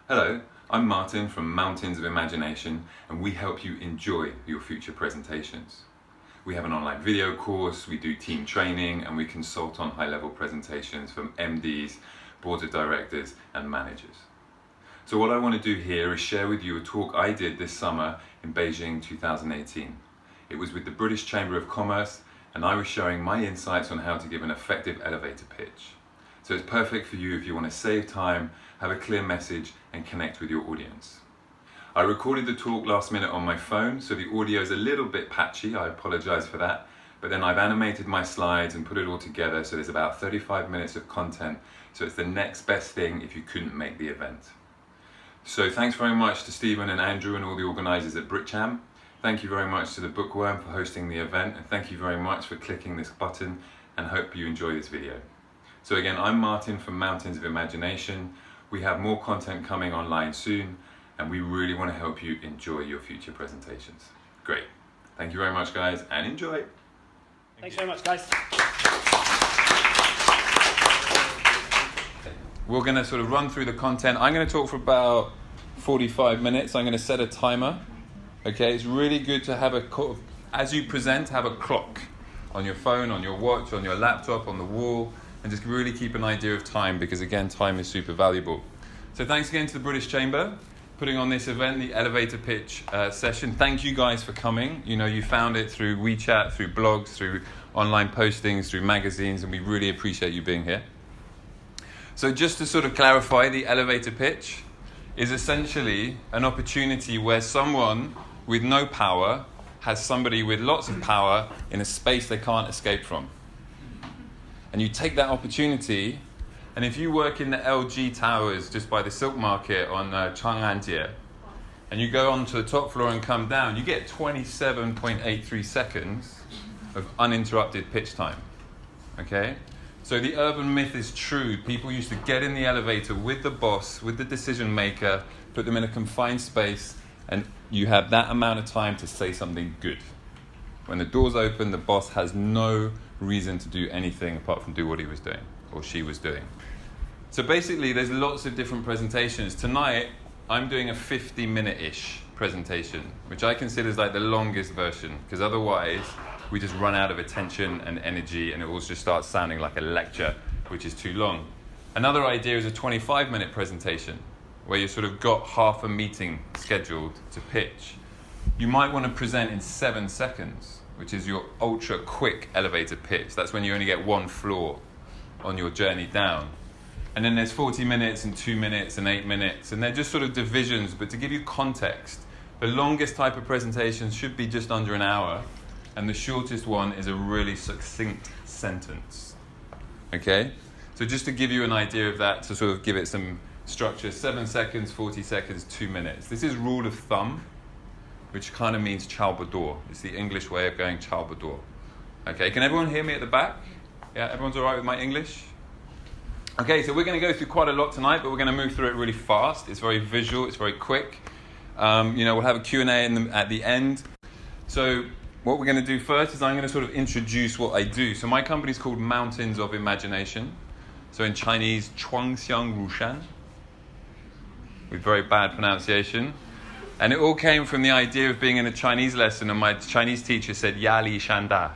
Hello, I'm Martin from Mountains of Imagination, and we help you enjoy your future presentations. We have an online video course, we do team training, and we consult on high-level presentations from MDs, boards of directors, and managers. So what I want to do here is share with you a talk I did this summer in Beijing 2018. It was with the British Chamber of Commerce, and I was showing my insights on how to give an effective elevator pitch. So it's perfect for you if you want to save time, have a clear message, and connect with your audience. I recorded the talk last minute on my phone, so the audio is a little bit patchy, I apologize for that, but then I've animated my slides and put it all together, so there's about 35 minutes of content, so it's the next best thing if you couldn't make the event. So thanks very much to Stephen and Andrew and all the organizers at BritCham. Thank you very much to the Bookworm for hosting the event, and thank you very much for clicking this button, and hope you enjoy this video. So again, I'm Martin from Mountains of Imagination. We have more content coming online soon, and we really want to help you enjoy your future presentations. Great. Thank you very much, guys, and enjoy. Thanks very much, guys. We're going to sort of run through the content. I'm going to talk for about 45 minutes. I'm going to set a timer. Okay, it's really good to have as you present, have a clock on your phone, on your watch, on your laptop, on the wall, and just really keep an idea of time, because again, time is super valuable. So thanks again to the British Chamber putting on this event, the elevator pitch session. Thank you guys for coming. You know, you found it through WeChat, through blogs, through online postings, through magazines, and we really appreciate you being here. So just to sort of clarify, the elevator pitch is essentially an opportunity where someone with no power has somebody with lots of power in a space they can't escape from. And you take that opportunity, and if you work in the LG towers just by the Silk Market on Chang'anjie, and you go onto the top floor and come down, you get 27.83 seconds of uninterrupted pitch time. Okay? So the urban myth is true. People used to get in the elevator with the boss, with the decision maker, put them in a confined space, and you have that amount of time to say something good. When the doors open, the boss has no reason to do anything apart from do what he was doing, or she was doing. So basically, there's lots of different presentations. Tonight, I'm doing a 50-minute-ish presentation, which I consider is like the longest version, because otherwise, we just run out of attention and energy, and it all just starts sounding like a lecture, which is too long. Another idea is a 25-minute presentation, where you sort of got half a meeting scheduled to pitch. You might want to present in 7 seconds, which is your ultra quick elevator pitch. That's when you only get one floor on your journey down. And then there's 40 minutes and 2 minutes and 8 minutes, and they're just sort of divisions, but to give you context, the longest type of presentation should be just under an hour, and the shortest one is a really succinct sentence. Okay? So just to give you an idea of that, to sort of give it some structure, 7 seconds, 40 seconds, 2 minutes. This is rule of thumb, which kind of means ciao bador. It's the English way of going ciao bador. Okay, can everyone hear me at the back? Yeah, everyone's all right with my English? Okay, so we're going to go through quite a lot tonight, but we're going to move through it really fast. It's very visual, it's very quick. We'll have a Q&A at the end. So what we're going to do first is I'm going to sort of introduce what I do. So my company's called Mountains of Imagination. So in Chinese, Chuangxiang Rushan, with very bad pronunciation. And it all came from the idea of being in a Chinese lesson, and my Chinese teacher said, Yali Shanda.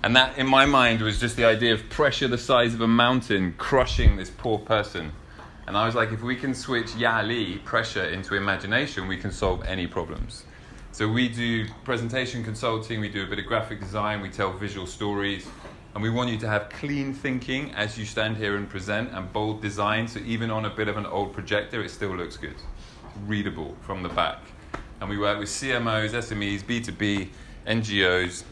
And that, in my mind, was just the idea of pressure the size of a mountain crushing this poor person. And I was like, if we can switch Yali, pressure, into imagination, we can solve any problems. So we do presentation consulting, we do a bit of graphic design, we tell visual stories, and we want you to have clean thinking as you stand here and present, and bold design, so even on a bit of an old projector, it still looks good. Readable from the back. And we work with CMOs, SMEs, B2B, NGOs,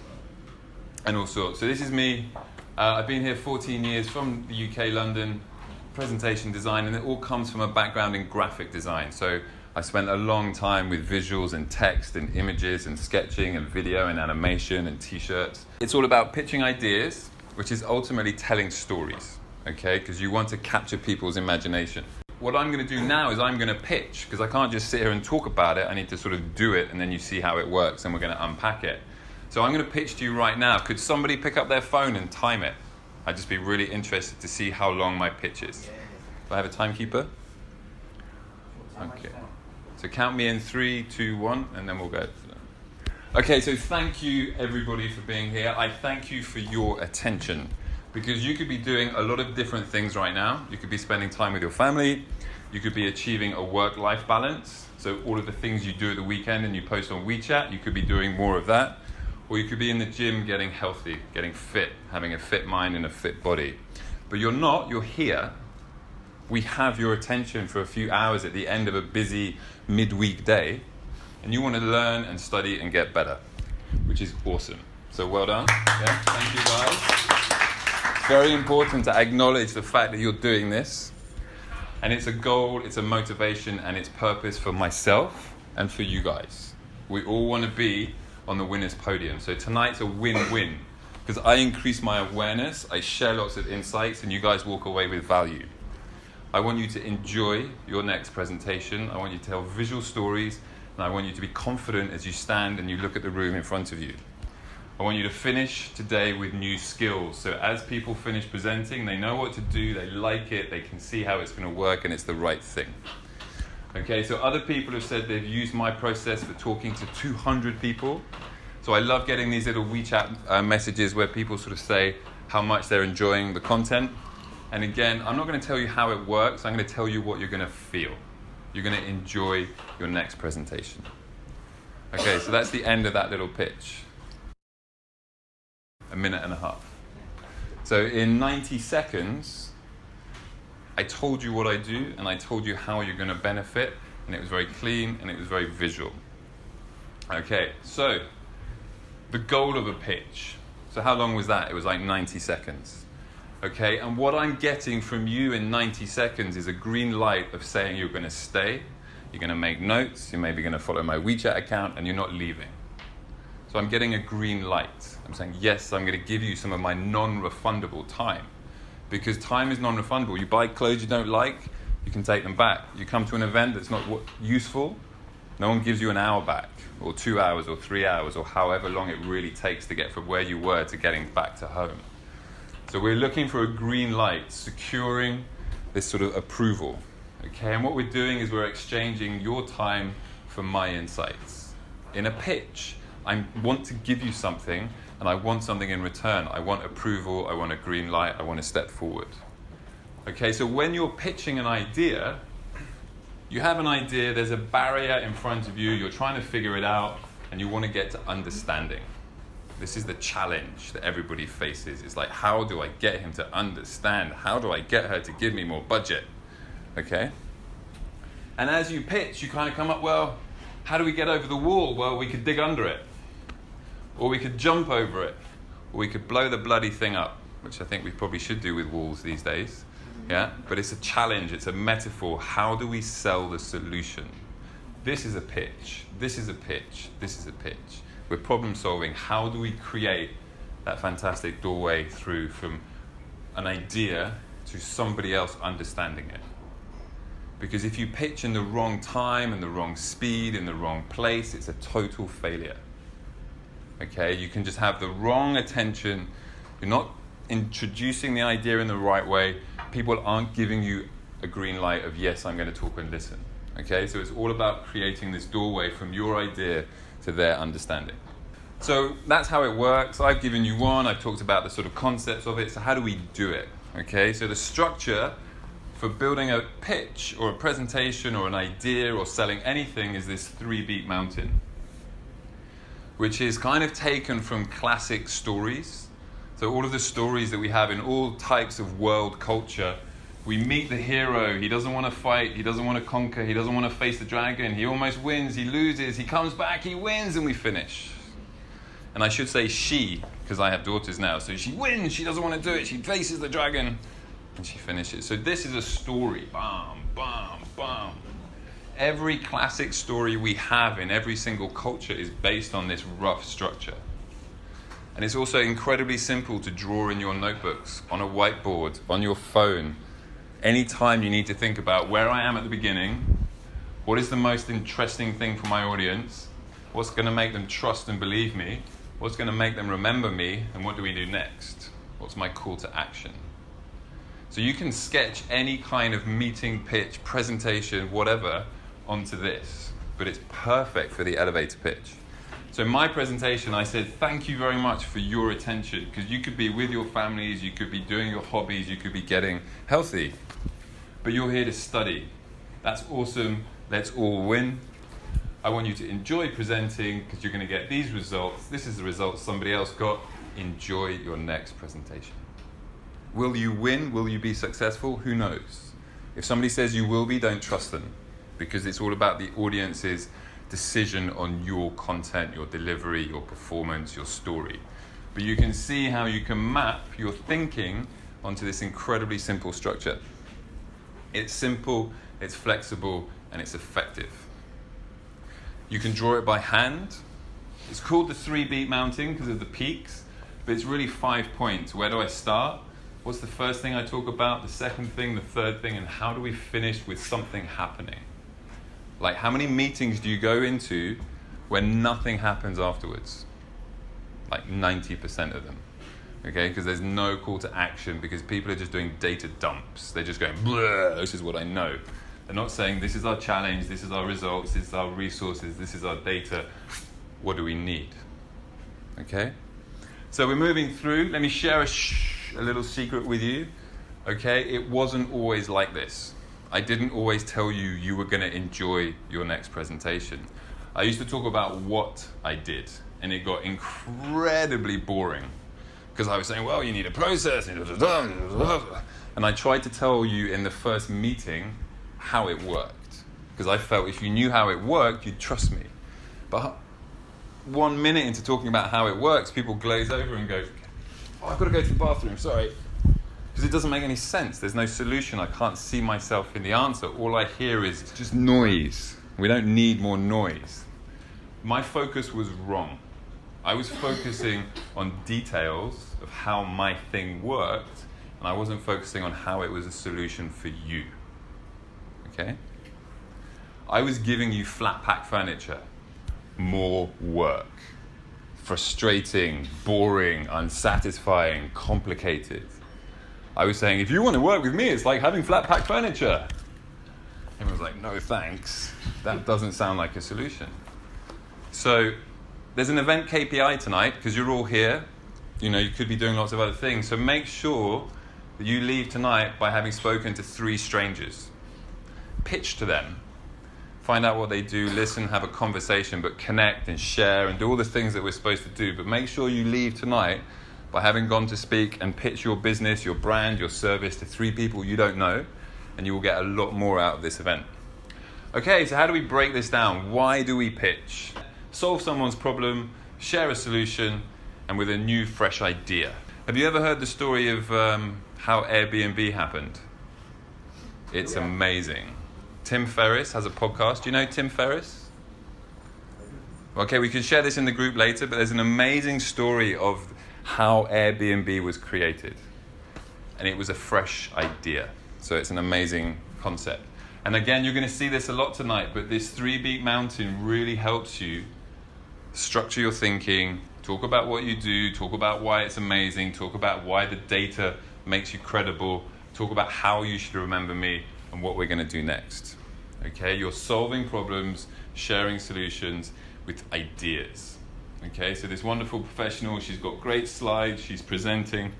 and all sorts. So this is me. I've been here 14 years from the UK, London, presentation design, and it all comes from a background in graphic design. So I spent a long time with visuals and text and images and sketching and video and animation and t-shirts. It's all about pitching ideas, which is ultimately telling stories, okay? Because you want to capture people's imagination. What I'm going to do now is I'm going to pitch, because I can't just sit here and talk about it. I need to sort of do it, and then you see how it works, and we're going to unpack it. So I'm going to pitch to you right now. Could somebody pick up their phone and time it? I'd just be really interested to see how long my pitch is. Do I have a timekeeper? Okay. So count me in 3, 2, 1, and then we'll go. Okay, so thank you everybody for being here. I thank you for your attention, because you could be doing a lot of different things right now. You could be spending time with your family. You could be achieving a work-life balance. So all of the things you do at the weekend and you post on WeChat, you could be doing more of that. Or you could be in the gym getting healthy, getting fit, having a fit mind and a fit body. But you're not, you're here. We have your attention for a few hours at the end of a busy midweek day, and you want to learn and study and get better, which is awesome. So well done. Yeah, thank you guys. It's very important to acknowledge the fact that you're doing this. And it's a goal, it's a motivation, and it's purpose for myself and for you guys. We all want to be on the winner's podium. So tonight's a win-win, because I increase my awareness, I share lots of insights, and you guys walk away with value. I want you to enjoy your next presentation. I want you to tell visual stories, and I want you to be confident as you stand and you look at the room in front of you. I want you to finish today with new skills. So as people finish presenting, they know what to do, they like it, they can see how it's going to work, and it's the right thing. Okay, so other people have said they've used my process for talking to 200 people. So I love getting these little WeChat messages where people sort of say how much they're enjoying the content. And again, I'm not going to tell you how it works, I'm going to tell you what you're going to feel. You're going to enjoy your next presentation. Okay, so that's the end of that little pitch. A minute and a half. So in 90 seconds, I told you what I do, and I told you how you're going to benefit, and it was very clean, and it was very visual. Okay, so the goal of a pitch. So how long was that? It was like 90 seconds. Okay, and what I'm getting from you in 90 seconds is a green light of saying you're going to stay, you're going to make notes, you're maybe going to follow my WeChat account, and you're not leaving. So I'm getting a green light. I'm saying, yes, I'm going to give you some of my non-refundable time. Because time is non-refundable. You buy clothes you don't like, you can take them back. You come to an event that's not useful, no one gives you an hour back, or 2 hours, or 3 hours, or however long it really takes to get from where you were to getting back to home. So we're looking for a green light, securing this sort of approval. Okay, and what we're doing is we're exchanging your time for my insights. In a pitch, I want to give you something, and I want something in return. I want approval, I want a green light, I want to step forward. Okay, so when you're pitching an idea, you have an idea, there's a barrier in front of you, you're trying to figure it out, and you want to get to understanding. This is the challenge that everybody faces. It's like, how do I get him to understand? How do I get her to give me more budget? Okay? And as you pitch, you kind of come up, well, how do we get over the wall? Well, we could dig under it. Or we could jump over it. Or we could blow the bloody thing up, which I think we probably should do with walls these days. Yeah? But it's a challenge, it's a metaphor. How do we sell the solution? This is a pitch. This is a pitch. This is a pitch. We're problem solving. How do we create that fantastic doorway through from an idea to somebody else understanding it? Because if you pitch in the wrong time, and the wrong speed, in the wrong place, it's a total failure. Okay, you can just have the wrong attention. You're not introducing the idea in the right way. People aren't giving you a green light of, yes, I'm going to talk and listen. Okay, so it's all about creating this doorway from your idea to their understanding. So that's how it works. I've given you one. I've talked about the sort of concepts of it. So how do we do it? Okay, so the structure for building a pitch or a presentation or an idea or selling anything is this 3-beat mountain, which is kind of taken from classic stories. So all of the stories that we have in all types of world culture, we meet the hero, he doesn't want to fight, he doesn't want to conquer, he doesn't want to face the dragon, he almost wins, he loses, he comes back, he wins, and we finish. And I should say she, because I have daughters now, so she wins, she doesn't want to do it, she faces the dragon, and she finishes. So this is a story, bam, bam, bam. Every classic story we have in every single culture is based on this rough structure. And it's also incredibly simple to draw in your notebooks, on a whiteboard, on your phone. Anytime you need to think about where I am at the beginning, what is the most interesting thing for my audience, what's going to make them trust and believe me, what's going to make them remember me, and what do we do next? What's my call to action? So you can sketch any kind of meeting, pitch, presentation, whatever, onto this, but it's perfect for the elevator pitch. So in my presentation, I said, thank you very much for your attention, because you could be with your families, you could be doing your hobbies, you could be getting healthy, but you're here to study. That's awesome. Let's all win. I want you to enjoy presenting because you're going to get these results. This is the results somebody else got. Enjoy your next presentation. Will you win? Will you be successful? Who knows? If somebody says you will be, don't trust them, because it's all about the audience's decision on your content, your delivery, your performance, your story. But you can see how you can map your thinking onto this incredibly simple structure. It's simple, it's flexible, and it's effective. You can draw it by hand. It's called the 3-beat mountain because of the peaks, but it's really 5 points. Where do I start? What's the first thing I talk about? The second thing, the third thing, and how do we finish with something happening? Like, how many meetings do you go into when nothing happens afterwards? Like 90% of them. Okay, because there's no call to action, because people are just doing data dumps. They're just going, this is what I know. They're not saying, this is our challenge, this is our results, this is our resources, this is our data. What do we need? Okay? So we're moving through. Let me share a little secret with you. Okay? It wasn't always like this. I didn't always tell you you were going to enjoy your next presentation. I used to talk about what I did, and it got incredibly boring. Because I was saying, well, you need a process, and I tried to tell you in the first meeting how it worked. Because I felt if you knew how it worked, you'd trust me. But 1 minute into talking about how it works, people glaze over and go, oh, I've got to go to the bathroom, sorry. Because it doesn't make any sense. There's no solution. I can't see myself in the answer. All I hear is just noise. We don't need more noise. My focus was wrong. I was focusing on details of how my thing worked, and I wasn't focusing on how it was a solution for you. Okay? I was giving you flat pack furniture. More work. Frustrating, boring, unsatisfying, complicated. I was saying, if you want to work with me, it's like having flat pack furniture. Everyone was like, no thanks. That doesn't sound like a solution. So there's an event KPI tonight, because you're all here. You know, you could be doing lots of other things. So make sure that you leave tonight by having spoken to 3 strangers. Pitch to them. Find out what they do, listen, have a conversation, but connect and share and do all the things that we're supposed to do. But make sure you leave tonight by having gone to speak and pitch your business, your brand, your service to 3 people you don't know, and you will get a lot more out of this event. Okay, so how do we break this down? Why do we pitch? Solve someone's problem, share a solution, and with a new, fresh idea. Have you ever heard the story of how Airbnb happened? It's amazing. Tim Ferriss has a podcast. Do you know Tim Ferriss? Okay, we can share this in the group later, but there's an amazing story of how Airbnb was created. And it was a fresh idea. So it's an amazing concept. And again, you're going to see this a lot tonight, but this 3-beat mountain really helps you structure your thinking, talk about what you do, talk about why it's amazing, talk about why the data makes you credible, talk about how you should remember me, and what we're going to do next. Okay, you're solving problems, sharing solutions with ideas. Okay, so this wonderful professional, she's got great slides, she's presenting,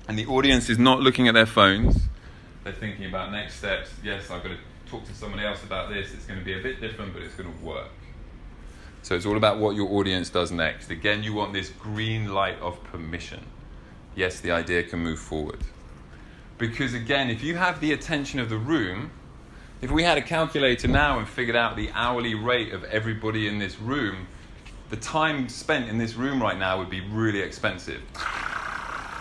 and the audience is not looking at their phones. They're thinking about next steps. Yes, I've got to talk to somebody else about this. It's going to be a bit different, but it's going to work. So it's all about what your audience does next. Again, you want this green light of permission. Yes, the idea can move forward. Because again, if you have the attention of the room, if we had a calculator now and figured out the hourly rate of everybody in this room, the time spent in this room right now would be really expensive.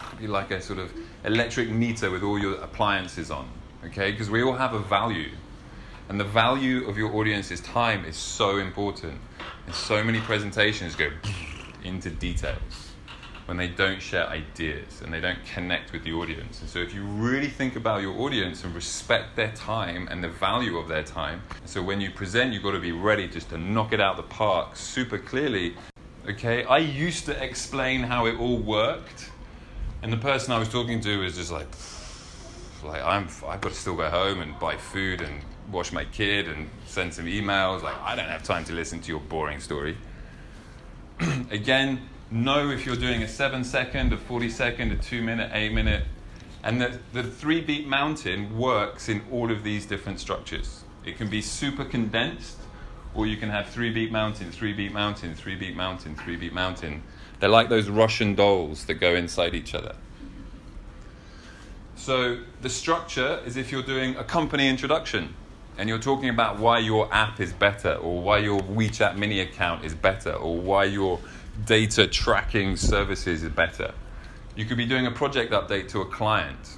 It'd be like a sort of electric meter with all your appliances on, okay? Because we all have a value. And the value of your audience's time is so important. And so many presentations go into details when they don't share ideas and they don't connect with the audience. And so if you really think about your audience and respect their time and the value of their time, so when you present, you've got to be ready just to knock it out the park super clearly. Okay, I used to explain how it all worked, and the person I was talking to was just like I've got to still go home and buy food and wash my kid and send some emails. Like, I don't have time to listen to your boring story. Again, know if you're doing a 7-second, a 40-second, a 2-minute, 8-minute. And the 3-beat mountain works in all of these different structures. It can be super condensed, or you can have 3-beat mountain, 3-beat mountain, 3-beat mountain, 3-beat mountain. They're like those Russian dolls that go inside each other. So the structure is if you're doing a company introduction and you're talking about why your app is better, or why your WeChat mini account is better, or why your data tracking services is better. You could be doing a project update to a client.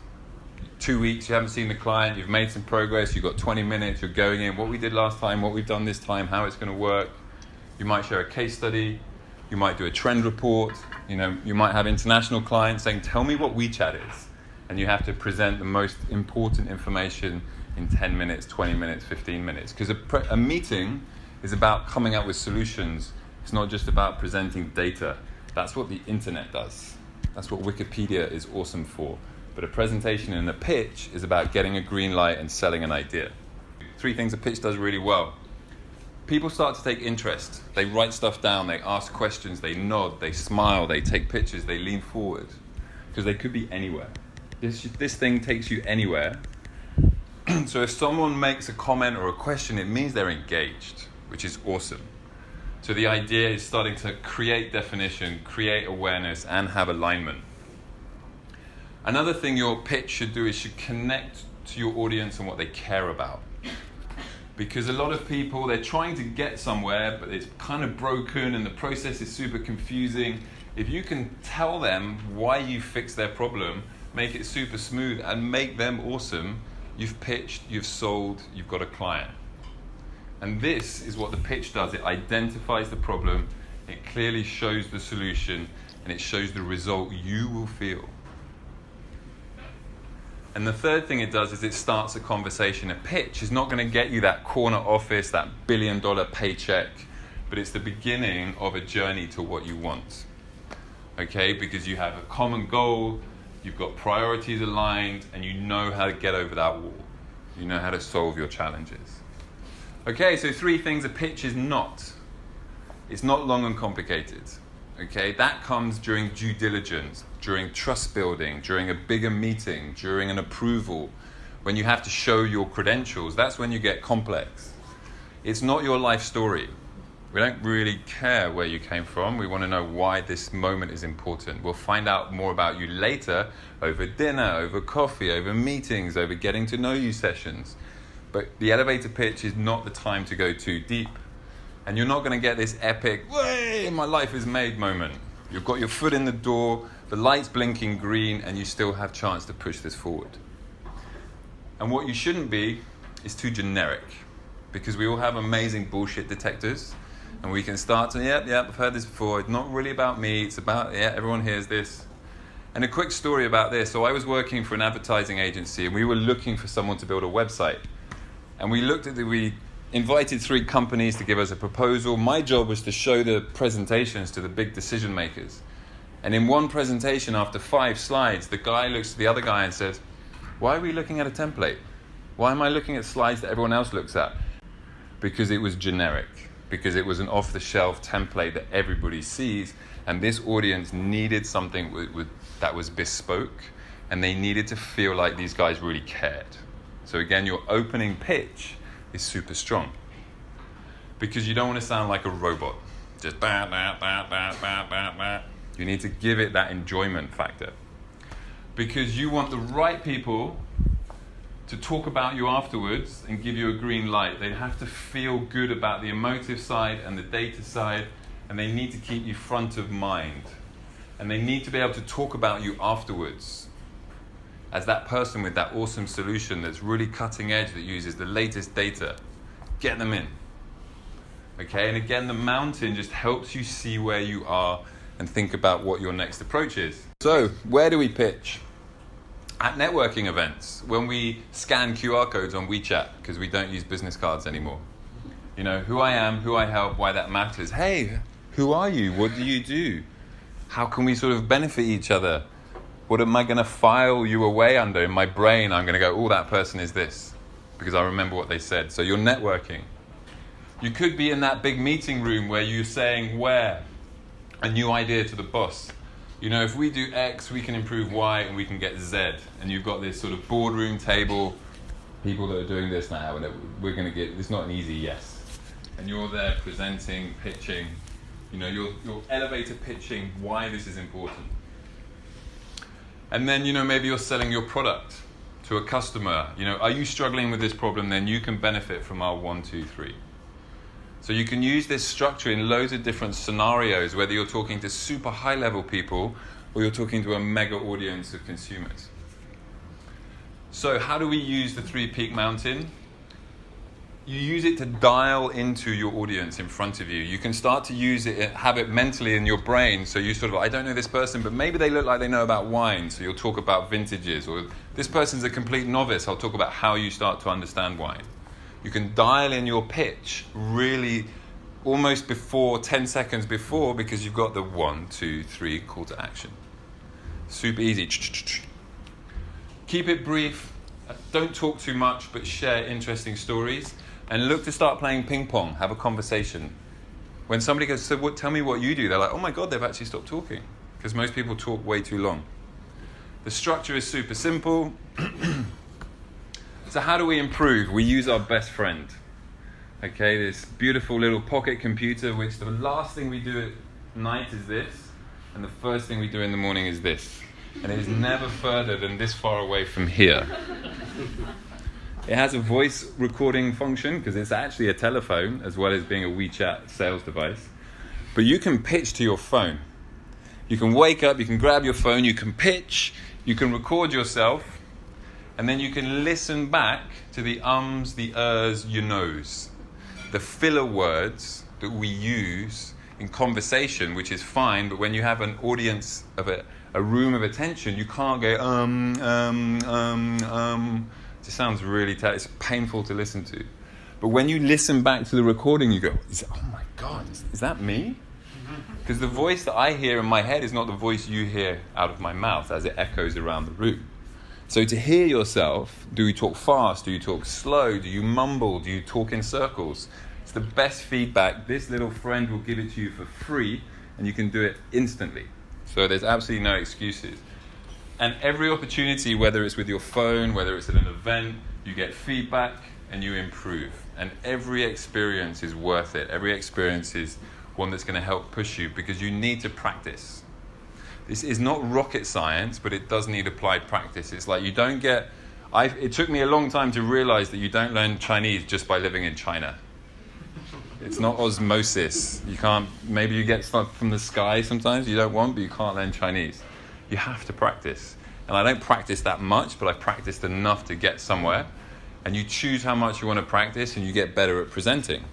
2 weeks, you haven't seen the client, you've made some progress, you've got 20 minutes, you're going in, what we did last time, what we've done this time, how it's going to work. You might share a case study, you might do a trend report, you might have international clients saying, tell me what WeChat is. And you have to present the most important information in 10 minutes, 20 minutes, 15 minutes. Because a meeting is about coming up with solutions. It's not just about presenting data. That's what the internet does. That's what Wikipedia is awesome for. But a presentation and a pitch is about getting a green light and selling an idea. 3 things a pitch does really well. People start to take interest. They write stuff down, they ask questions, they nod, they smile, they take pictures, they lean forward. Because they could be anywhere. This thing takes you anywhere. So if someone makes a comment or a question, it means they're engaged, which is awesome. So the idea is starting to create definition, create awareness, and have alignment. Another thing your pitch should do is should connect to your audience and what they care about. Because a lot of people, they're trying to get somewhere, but it's kind of broken and the process is super confusing. If you can tell them why you fixed their problem, make it super smooth, and make them awesome, you've pitched, you've sold, you've got a client. And this is what the pitch does. It identifies the problem, it clearly shows the solution, and it shows the result you will feel. And the third thing it does is it starts a conversation. A pitch is not going to get you that corner office, that $1 billion paycheck, but it's the beginning of a journey to what you want. Okay, because you have a common goal, you've got priorities aligned, and you know how to get over that wall. You know how to solve your challenges. Okay, so 3 things a pitch is not. It's not long and complicated. Okay, that comes during due diligence, during trust building, during a bigger meeting, during an approval, when you have to show your credentials. That's when you get complex. It's not your life story. We don't really care where you came from. We want to know why this moment is important. We'll find out more about you later over dinner, over coffee, over meetings, over getting to know you sessions. But the elevator pitch is not the time to go too deep. And you're not going to get this epic, way, my life is made moment. You've got your foot in the door, the light's blinking green, and you still have chance to push this forward. And what you shouldn't be is too generic, because we all have amazing bullshit detectors, and we can start to, yep, I've heard this before. It's not really about me. It's about, everyone hears this. And a quick story about this. So I was working for an advertising agency, and we were looking for someone to build a website. And we invited 3 companies to give us a proposal. My job was to show the presentations to the big decision makers. And in one presentation, after 5 slides, the guy looks to the other guy and says, why are we looking at a template? Why am I looking at slides that everyone else looks at? Because it was generic. Because it was an off-the-shelf template that everybody sees. And this audience needed something that was bespoke. And they needed to feel like these guys really cared. So again, your opening pitch is super strong, because you don't want to sound like a robot. Just bah, bah, bah, bah, bah, bah, bah. You need to give it that enjoyment factor, because you want the right people to talk about you afterwards and give you a green light. They have to feel good about the emotive side and the data side, and they need to keep you front of mind, and they need to be able to talk about you afterwards as that person with that awesome solution that's really cutting edge, that uses the latest data. Get them in. Okay, and again, the mountain just helps you see where you are and think about what your next approach is. So, where do we pitch? At networking events, when we scan QR codes on WeChat, because we don't use business cards anymore. You know, who I am, who I help, why that matters. Hey, who are you? What do you do? How can we sort of benefit each other? What am I going to file you away under in my brain? I'm going to go, oh, that person is this. because I remember what they said. So you're networking. You could be in that big meeting room where you're saying where a new idea to the boss. You know, if we do X, we can improve Y and we can get Z. And you've got this sort of boardroom table, people that are doing this now, and we're going to get, it's not an easy yes. And you're there presenting, pitching, you know, you're elevator pitching why this is important. And then, you know, maybe you're selling your product to a customer. You know, are you struggling with this problem? Then you can benefit from our 1, 2, 3. So you can use this structure in loads of different scenarios, whether you're talking to super high-level people or you're talking to a mega audience of consumers. So how do we use the 3-peak mountain? You use it to dial into your audience in front of you. You can start to use it, have it mentally in your brain. So you sort of, I don't know this person, but maybe they look like they know about wine. So you'll talk about vintages. Or this person's a complete novice. I'll talk about how you start to understand wine. You can dial in your pitch really almost before, 10 seconds before, because you've got the 1, 2, 3 call to action. Super easy. Keep it brief. Don't talk too much, but share interesting stories. And look to start playing ping pong. Have a conversation. When somebody goes, so tell me what you do, they're like, oh my God, they've actually stopped talking. Because most people talk way too long. The structure is super simple. So how do we improve? We use our best friend. Okay, this beautiful little pocket computer, which the last thing we do at night is this, and the first thing we do in the morning is this. And it is never further than this far away from here. It has a voice recording function because it's actually a telephone as well as being a WeChat sales device. But you can pitch to your phone. You can wake up, you can grab your phone, you can pitch, you can record yourself, and then you can listen back to the ums, the your no's. The filler words that we use in conversation, which is fine, but when you have an audience of a room of attention, you can't go, It just sounds really it's painful to listen to. But when you listen back to the recording, you go, oh my God, is that me? Because the voice that I hear in my head is not the voice you hear out of my mouth as it echoes around the room. So to hear yourself, do you talk fast? Do you talk slow? Do you mumble? Do you talk in circles? It's the best feedback. This little friend will give it to you for free, and you can do it instantly. So there's absolutely no excuses. And every opportunity, whether it's with your phone, whether it's at an event, you get feedback and you improve. And every experience is worth it. Every experience is one that's going to help push you because you need to practice. This is not rocket science, but it does need applied practice. It's like you don't get... it took me a long time to realize that you don't learn Chinese just by living in China. It's not osmosis. You can't... Maybe you get stuff from the sky sometimes you don't want, but you can't learn Chinese. You have to practice. And I don't practice that much, but I've practiced enough to get somewhere. And you choose how much you want to practice and you get better at presenting.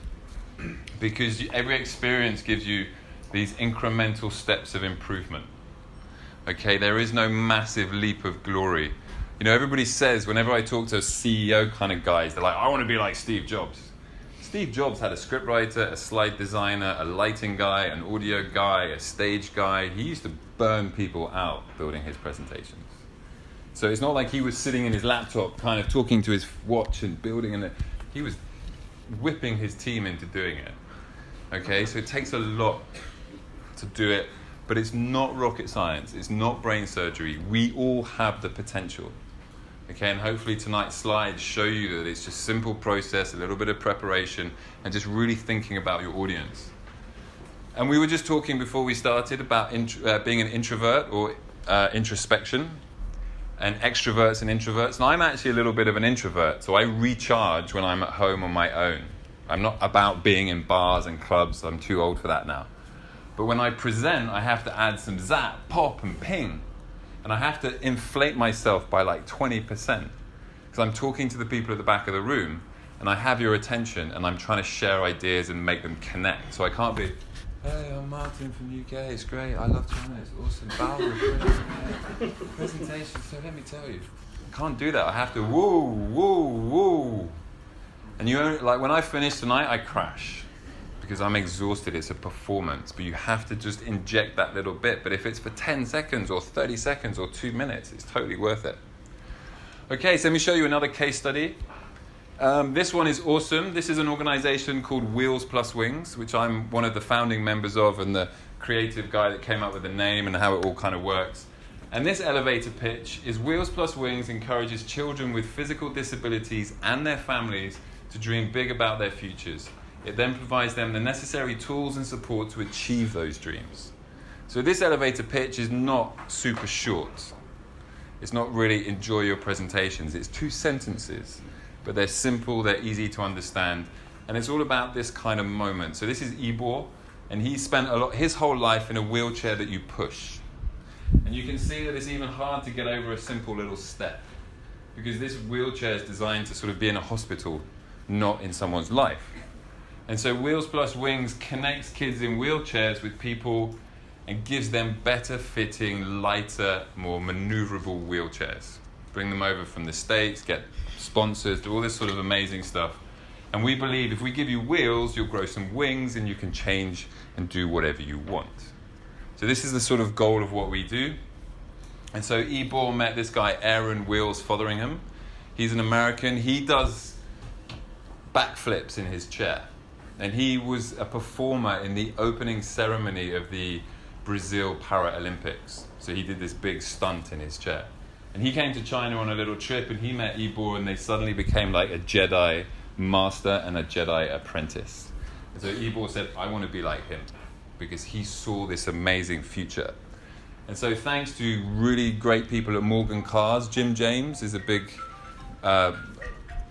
Because every experience gives you these incremental steps of improvement. Okay, there is no massive leap of glory. You know, everybody says, whenever I talk to CEO kind of guys, they're like, I want to be like Steve Jobs. Steve Jobs had a scriptwriter, a slide designer, a lighting guy, an audio guy, a stage guy. He used to burn people out building his presentations. So it's not like he was sitting in his laptop kind of talking to his watch and building, and he was whipping his team into doing it. Okay, so it takes a lot to do it, but it's not rocket science. It's not brain surgery. We all have the potential. Okay, and hopefully tonight's slides show you that it's just a simple process, a little bit of preparation, and just really thinking about your audience. And we were just talking before we started about being an introvert or introspection, and extroverts and introverts. And I'm actually a little bit of an introvert, so I recharge when I'm at home on my own. I'm not about being in bars and clubs. I'm too old for that now. But when I present, I have to add some zap, pop, and ping. And I have to inflate myself by like 20%. Because I'm talking to the people at the back of the room, and I have your attention, and I'm trying to share ideas and make them connect. So I can't be, hey, I'm Martin from UK, it's great, I love China, it's awesome, presentation, so let me tell you. I can't do that, I have to woo, woo, woo. And you only, like when I finish tonight, I crash. Because I'm exhausted, it's a performance. But you have to just inject that little bit. But if it's for 10 seconds or 30 seconds or 2 minutes, it's totally worth it. Okay, so let me show you another case study. This one is awesome. This is an organization called Wheels Plus Wings, which I'm one of the founding members of and the creative guy that came up with the name and how it all kind of works. And this elevator pitch is Wheels Plus Wings encourages children with physical disabilities and their families to dream big about their futures. It then provides them the necessary tools and support to achieve those dreams. So this elevator pitch is not super short. It's not really enjoy your presentations. It's 2 sentences, but they're simple, they're easy to understand, and it's all about this kind of moment. So this is Ibor, and he spent his whole life in a wheelchair that you push. And you can see that it's even hard to get over a simple little step, because this wheelchair is designed to sort of be in a hospital, not in someone's life. And so Wheels Plus Wings connects kids in wheelchairs with people and gives them better fitting, lighter, more maneuverable wheelchairs. Bring them over from the States, get sponsors, do all this sort of amazing stuff. And we believe if we give you wheels, you'll grow some wings and you can change and do whatever you want. So this is the sort of goal of what we do. And so Ibor met this guy, Aaron Wheels Fotheringham. He's an American. He does backflips in his chair. And he was a performer in the opening ceremony of the Brazil Paralympics. So he did this big stunt in his chair. And he came to China on a little trip and he met Ibor and they suddenly became like a Jedi master and a Jedi apprentice. And so Ibor said, I want to be like him because he saw this amazing future. And so thanks to really great people at Morgan Cars, Jim James is a big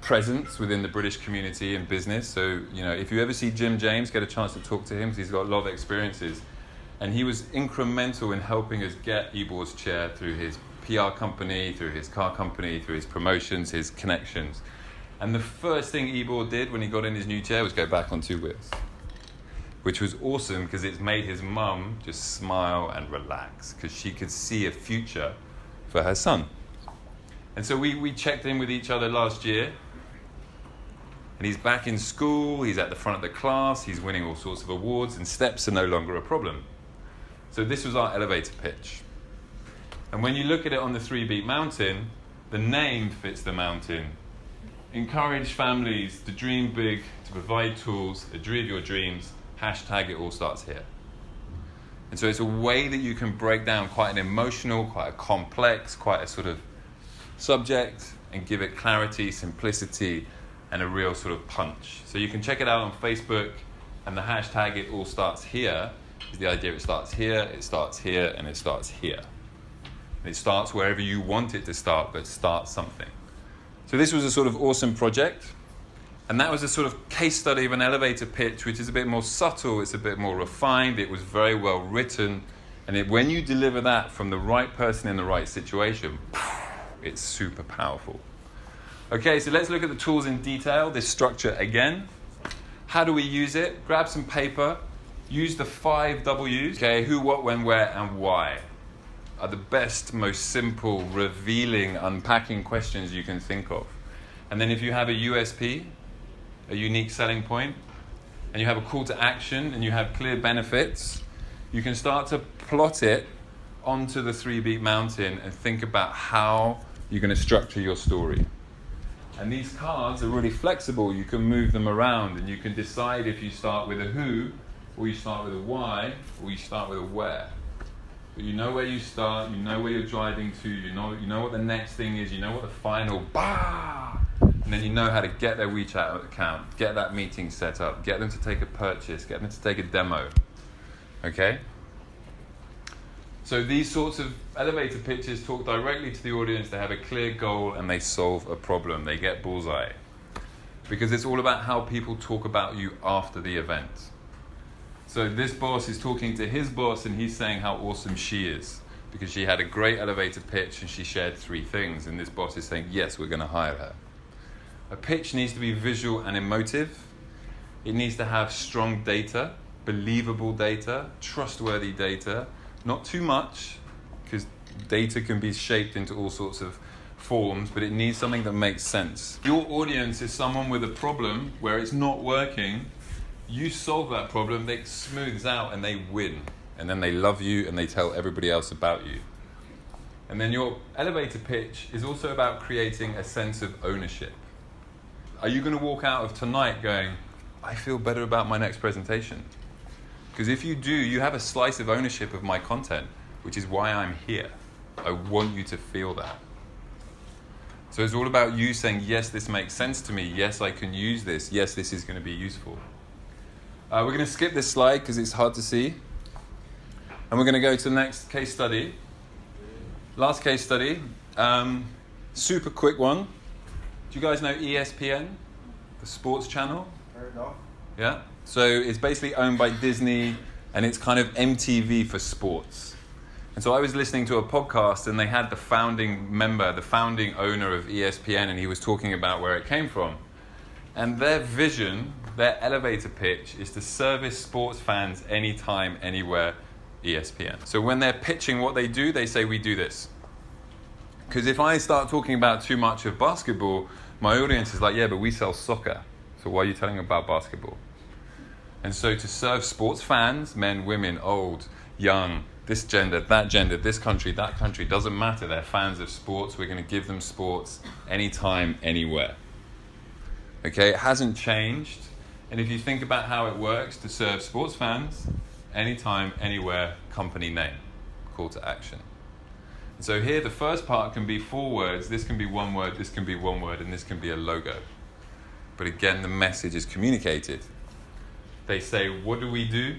presence within the British community and business. So, if you ever see Jim James, get a chance to talk to him because he's got a lot of experiences. And he was incremental in helping us get Ibor's chair through his PR company, through his car company, through his promotions, his connections. And the first thing Ibor did when he got in his new chair was go back on 2 wheels, which was awesome because it's made his mum just smile and relax because she could see a future for her son. And so we checked in with each other last year. And he's back in school, he's at the front of the class, he's winning all sorts of awards, and steps are no longer a problem. So this was our elevator pitch. And when you look at it on the 3-beat mountain, the name fits the mountain. Encourage families to dream big, to provide tools, achieve your dreams, hashtag it all starts here. And so it's a way that you can break down quite an emotional, quite a complex, quite a sort of subject, and give it clarity, simplicity, and a real sort of punch. So you can check it out on Facebook, and the hashtag it all starts here is the idea. It starts here, and it starts here. And it starts wherever you want it to start, but start something. So this was a sort of awesome project, and that was a sort of case study of an elevator pitch, which is a bit more subtle, it's a bit more refined, it was very well written, and when you deliver that from the right person in the right situation, it's super powerful. Okay, so let's look at the tools in detail, this structure again. How do we use it? Grab some paper, use the 5 W's. Okay, who, what, when, where, and why are the best, most simple, revealing, unpacking questions you can think of. And then if you have a USP, a unique selling point, and you have a call to action, and you have clear benefits, you can start to plot it onto the 3-beat mountain and think about how you're going to structure your story. And these cards are really flexible. You can move them around and you can decide if you start with a who, or you start with a why, or you start with a where. But you know where you start, you know where you're driving to, you know what the next thing is, you know what the final bah, and then you know how to get their WeChat account, get that meeting set up, get them to take a purchase, get them to take a demo. Okay? So these sorts of elevator pitches talk directly to the audience, they have a clear goal and they solve a problem, they get bullseye. Because it's all about how people talk about you after the event. So this boss is talking to his boss and he's saying how awesome she is because she had a great elevator pitch and she shared 3 things, and this boss is saying, yes, we're going to hire her. A pitch needs to be visual and emotive. It needs to have strong data, believable data, trustworthy data. Not too much, because data can be shaped into all sorts of forms, but it needs something that makes sense. Your audience is someone with a problem where it's not working. You solve that problem, it smooths out and they win. And then they love you and they tell everybody else about you. And then your elevator pitch is also about creating a sense of ownership. Are you going to walk out of tonight going, I feel better about my next presentation? Because if you do, you have a slice of ownership of my content, which is why I'm here. I want you to feel that. So it's all about you saying, yes, this makes sense to me. Yes, I can use this. Yes, this is going to be useful. We're going to skip this slide because it's hard to see. And we're going to go to the next case study. Last case study. Super quick one. Do you guys know ESPN? The sports channel? Heard of. Yeah? So it's basically owned by Disney, and it's kind of MTV for sports. And so I was listening to a podcast, and they had the founding member, the founding owner of ESPN, and he was talking about where it came from. And their vision, their elevator pitch, is to service sports fans anytime, anywhere, ESPN. So when they're pitching what they do, they say, we do this. Because if I start talking about too much of basketball, my audience is like, yeah, but we sell soccer. So why are you telling them about basketball? And so to serve sports fans, men, women, old, young, this gender, this country, that country, doesn't matter. They're fans of sports. We're going to give them sports anytime, anywhere. Okay, it hasn't changed. And if you think about how it works to serve sports fans, anytime, anywhere, company name, call to action. And so here the first part can be 4 words. This can be 1 word, this can be 1 word, and this can be a logo. But again, the message is communicated. They say, what do we do?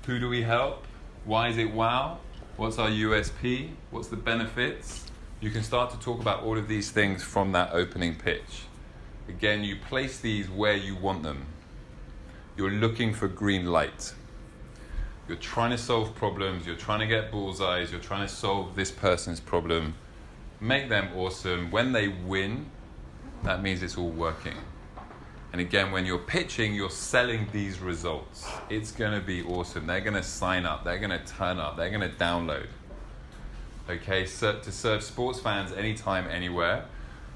Who do we help? Why is it wow? What's our USP? What's the benefits? You can start to talk about all of these things from that opening pitch. Again, you place these where you want them. You're looking for green light. You're trying to solve problems. You're trying to get bullseyes. You're trying to solve this person's problem. Make them awesome. When they win, that means it's all working. And again, when you're pitching, you're selling these results. It's going to be awesome. They're going to sign up. They're going to turn up. They're going to download. Okay, so to serve sports fans anytime, anywhere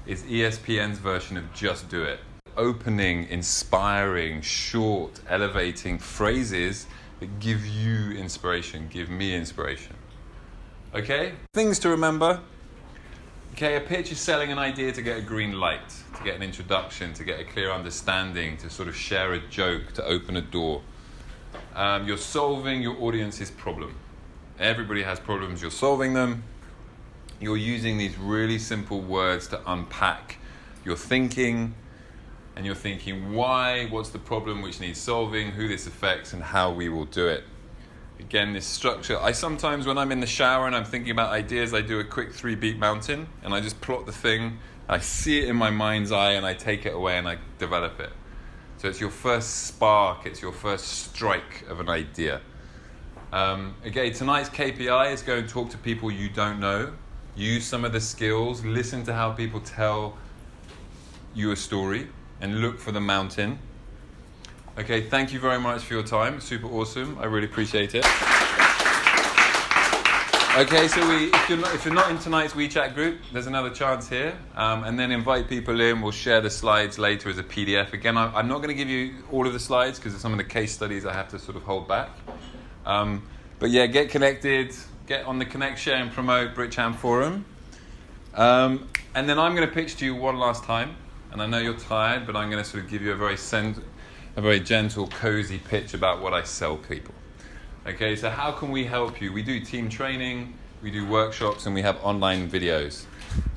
is ESPN's version of Just Do It. Opening, inspiring, short, elevating phrases that give you inspiration, give me inspiration. Okay? Things to remember. Okay, a pitch is selling an idea to get a green light, to get an introduction, to get a clear understanding, to sort of share a joke, to open a door. You're solving your audience's problem. Everybody has problems, you're solving them. You're using these really simple words to unpack your thinking, and you're thinking why, what's the problem which needs solving, who this affects, and how we will do it. Again, this structure, I sometimes, when I'm in the shower and I'm thinking about ideas, I do a quick 3-beat mountain, and I just plot the thing, I see it in my mind's eye, and I take it away and I develop it. So it's your first spark, it's your first strike of an idea. Again, tonight's KPI is go and talk to people you don't know, use some of the skills, listen to how people tell you a story, and look for the mountain. Okay, thank you very much for your time. Super awesome. I really appreciate it. Okay, so if you're not in tonight's WeChat group, there's another chance here. And then invite people in. We'll share the slides later as a PDF. Again, I'm not going to give you all of the slides because of some of the case studies I have to sort of hold back. But yeah, get connected. Get on the Connect, Share and Promote Britcham Forum. And then I'm going to pitch to you one last time. And I know you're tired, but I'm going to sort of give you a very gentle, cozy pitch about what I sell people. Okay, so how can we help you? We do team training, we do workshops, and we have online videos.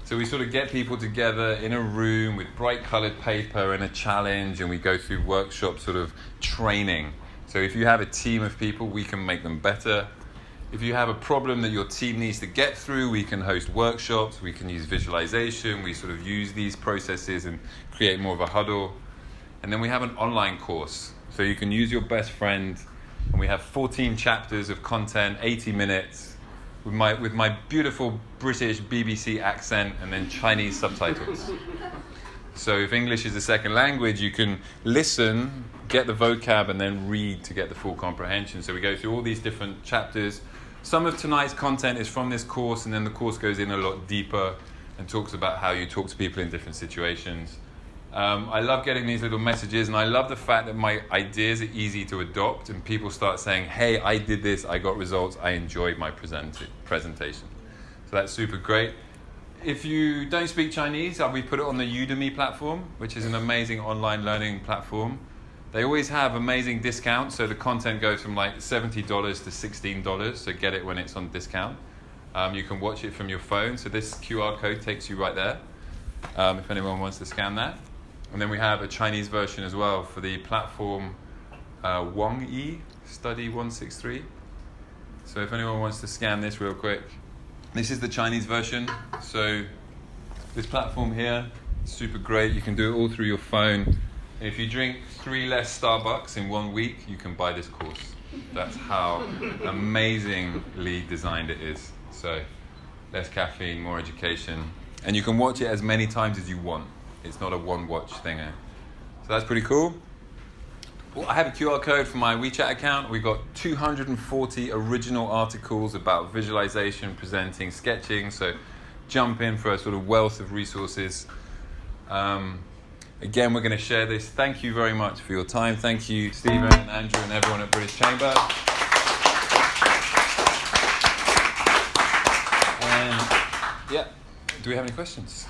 So we sort of get people together in a room with bright colored paper and a challenge, and we go through workshop sort of training. So if you have a team of people, we can make them better. If you have a problem that your team needs to get through, we can host workshops, we can use visualization, we sort of use these processes and create more of a huddle. And then we have an online course. So you can use your best friend, and we have 14 chapters of content, 80 minutes, with my beautiful British BBC accent and then Chinese subtitles. So if English is a second language, you can listen, get the vocab, and then read to get the full comprehension. So we go through all these different chapters. Some of tonight's content is from this course, and then the course goes in a lot deeper and talks about how you talk to people in different situations. I love getting these little messages, and I love the fact that my ideas are easy to adopt, and people start saying, hey, I did this, I got results, I enjoyed my presentation. So that's super great. if you don't speak Chinese, we put it on the Udemy platform, which is an amazing online learning platform. They always have amazing discounts, so the content goes from like $70 to $16, so get it when it's on discount. You can watch it from your phone, so this QR code takes you right there, if anyone wants to scan that. And then we have a Chinese version as well for the platform Wang Yi Study 163. So if anyone wants to scan this real quick, this is the Chinese version. So this platform here, super great. You can do it all through your phone. And if you drink 3 less Starbucks in 1 week, you can buy this course. That's how amazingly designed it is. So less caffeine, more education. And you can watch it as many times as you want. It's not a one-watch thing. So that's pretty cool. Well, I have a QR code for my WeChat account. We've got 240 original articles about visualization, presenting, sketching. So jump in for a sort of wealth of resources. Again, we're going to share this. Thank you very much for your time. Thank you, Stephen and Andrew and everyone at British Chamber. And yeah, do we have any questions?